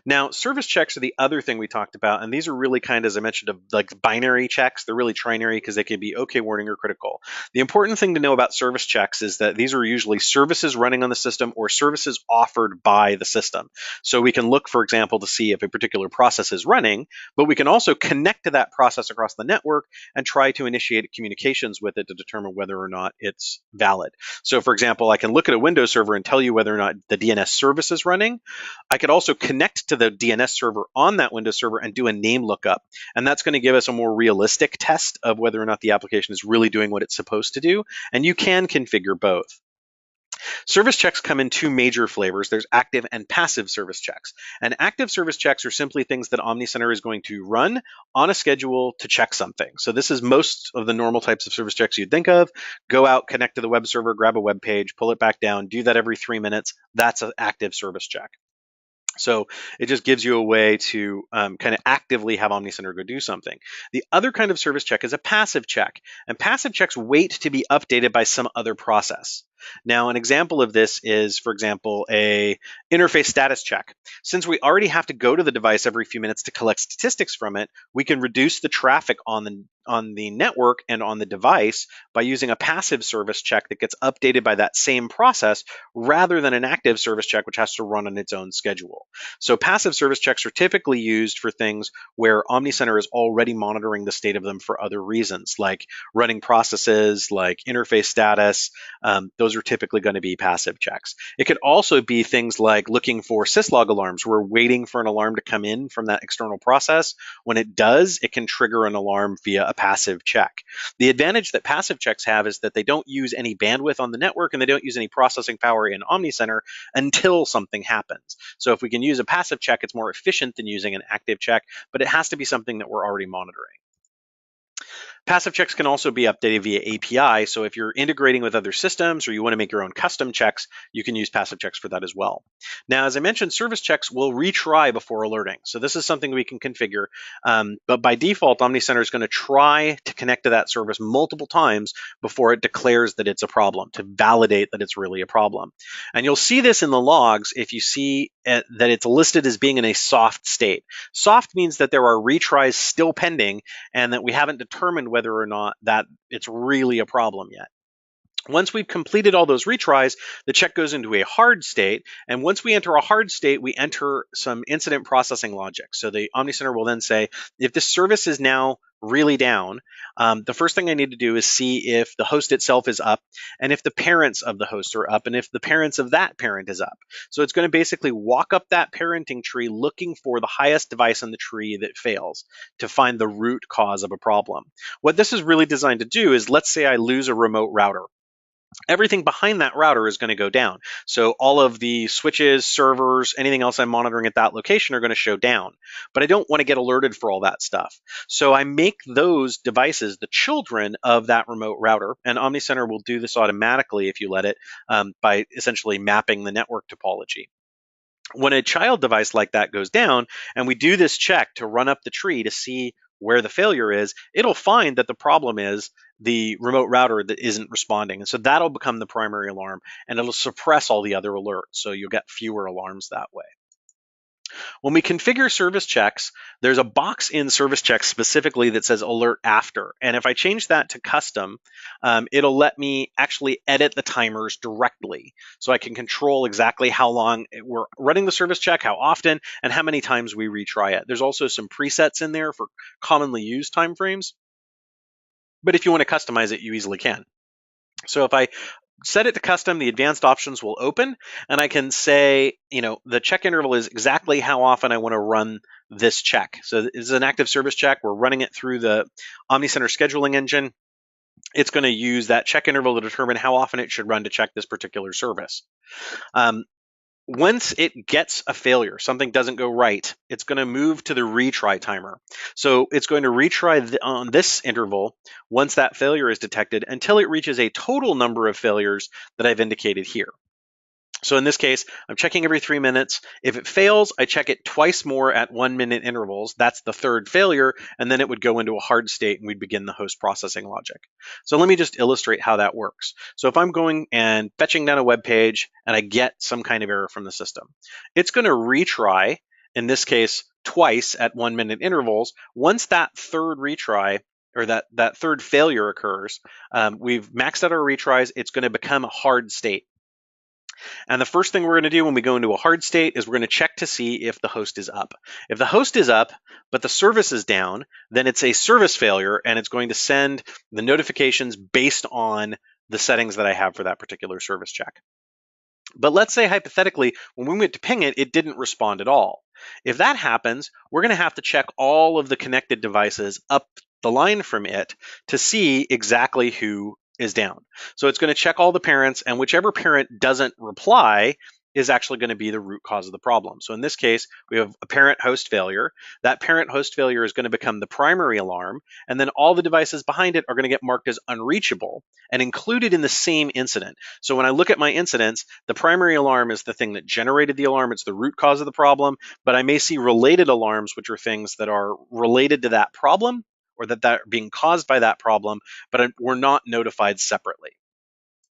Now, service checks are the other thing we talked about, and these are really kind of, as I mentioned, of like binary checks. They're really trinary because they can be okay, warning, or critical. The important thing to know about service checks is that these are usually services running on the system or services offered by the system. So we can look, for example, to see if a particular process is running, but we can also connect to that process across the network and try to initiate communications with it to determine whether or not it's valid. So, for example, I can look at a Windows server and tell you whether or not the DNS service is running. I could also connect to the DNS server on that Windows server and do a name lookup. And that's going to give us a more realistic test of whether or not the application is really doing what it's supposed to do. And you can configure both. Service checks come in two major flavors. There's active and passive service checks. And active service checks are simply things that OmniCenter is going to run on a schedule to check something. So this is most of the normal types of service checks you'd think of. Go out, connect to the web server, grab a web page, pull it back down, do that every 3 minutes. That's an active service check. So it just gives you a way to kind of actively have OmniCenter go do something. The other kind of service check is a passive check, and passive checks wait to be updated by some other process. Now, an example of this is, for example, a interface status check. Since we already have to go to the device every few minutes to collect statistics from it, we can reduce the traffic on the network and on the device by using a passive service check that gets updated by that same process rather than an active service check, which has to run on its own schedule. So passive service checks are typically used for things where OmniCenter is already monitoring the state of them for other reasons, like running processes, like interface status. Those are typically going to be passive checks. It could also be things like looking for syslog alarms. We're waiting for an alarm to come in from that external process. When it does, it can trigger an alarm via a passive check. The advantage that passive checks have is that they don't use any bandwidth on the network and they don't use any processing power in OmniCenter until something happens. So if we can use a passive check, it's more efficient than using an active check, but it has to be something that we're already monitoring. Passive checks can also be updated via API. So if you're integrating with other systems or you want to make your own custom checks, you can use passive checks for that as well. Now, as I mentioned, service checks will retry before alerting. So this is something we can configure. But by default, OmniCenter is going to try to connect to that service multiple times before it declares that it's a problem, to validate that it's really a problem. And you'll see this in the logs if you see that it's listed as being in a soft state. Soft means that there are retries still pending and that we haven't determined whether or not that it's really a problem yet. Once we've completed all those retries, the check goes into a hard state. And once we enter a hard state, we enter some incident processing logic. So the OmniCenter will then say, if this service is now really down, the first thing I need to do is see if the host itself is up and if the parents of the host are up and if the parents of that parent is up. So it's going to basically walk up that parenting tree looking for the highest device in the tree that fails to find the root cause of a problem. What this is really designed to do is, let's say I lose a remote router. Everything behind that router is going to go down. So all of the switches, servers, anything else I'm monitoring at that location are going to show down. But I don't want to get alerted for all that stuff. So I make those devices the children of that remote router. And OmniCenter will do this automatically if you let it, by essentially mapping the network topology. When a child device like that goes down and we do this check to run up the tree to see where the failure is, it'll find that the problem is the remote router that isn't responding. And so that'll become the primary alarm and it'll suppress all the other alerts. So you'll get fewer alarms that way. When we configure service checks, there's a box in service checks specifically that says alert after. And if I change that to custom, it'll let me actually edit the timers directly. So I can control exactly how long we're running the service check, how often, and how many times we retry it. There's also some presets in there for commonly used timeframes. But if you want to customize it, you easily can. So if I set it to custom, the advanced options will open and I can say, the check interval is exactly how often I want to run this check. So this is an active service check. We're running it through the OmniCenter scheduling engine. It's going to use that check interval to determine how often it should run to check this particular service. Once it gets a failure, something doesn't go right, it's going to move to the retry timer. So it's going to retry on this interval once that failure is detected until it reaches a total number of failures that I've indicated here. So in this case, I'm checking every 3 minutes. If it fails, I check it twice more at 1 minute intervals. That's the third failure, and then it would go into a hard state and we'd begin the host processing logic. So let me just illustrate how that works. So if I'm going and fetching down a web page and I get some kind of error from the system, it's going to retry in this case, twice at 1 minute intervals. Once that third retry or that third failure occurs, we've maxed out our retries. It's going to become a hard state. And the first thing we're going to do when we go into a hard state is we're going to check to see if the host is up. If the host is up, but the service is down, then it's a service failure, and it's going to send the notifications based on the settings that I have for that particular service check. But let's say hypothetically, when we went to ping it, it didn't respond at all. If that happens, we're going to have to check all of the connected devices up the line from it to see exactly who is down. So it's going to check all the parents, and whichever parent doesn't reply is actually going to be the root cause of the problem. So in this case, we have a parent host failure. That parent host failure is going to become the primary alarm, and then all the devices behind it are going to get marked as unreachable and included in the same incident. So when I look at my incidents, the primary alarm is the thing that generated the alarm. It's the root cause of the problem, but I may see related alarms, which are things that are related to that problem or that are being caused by that problem, but we're not notified separately.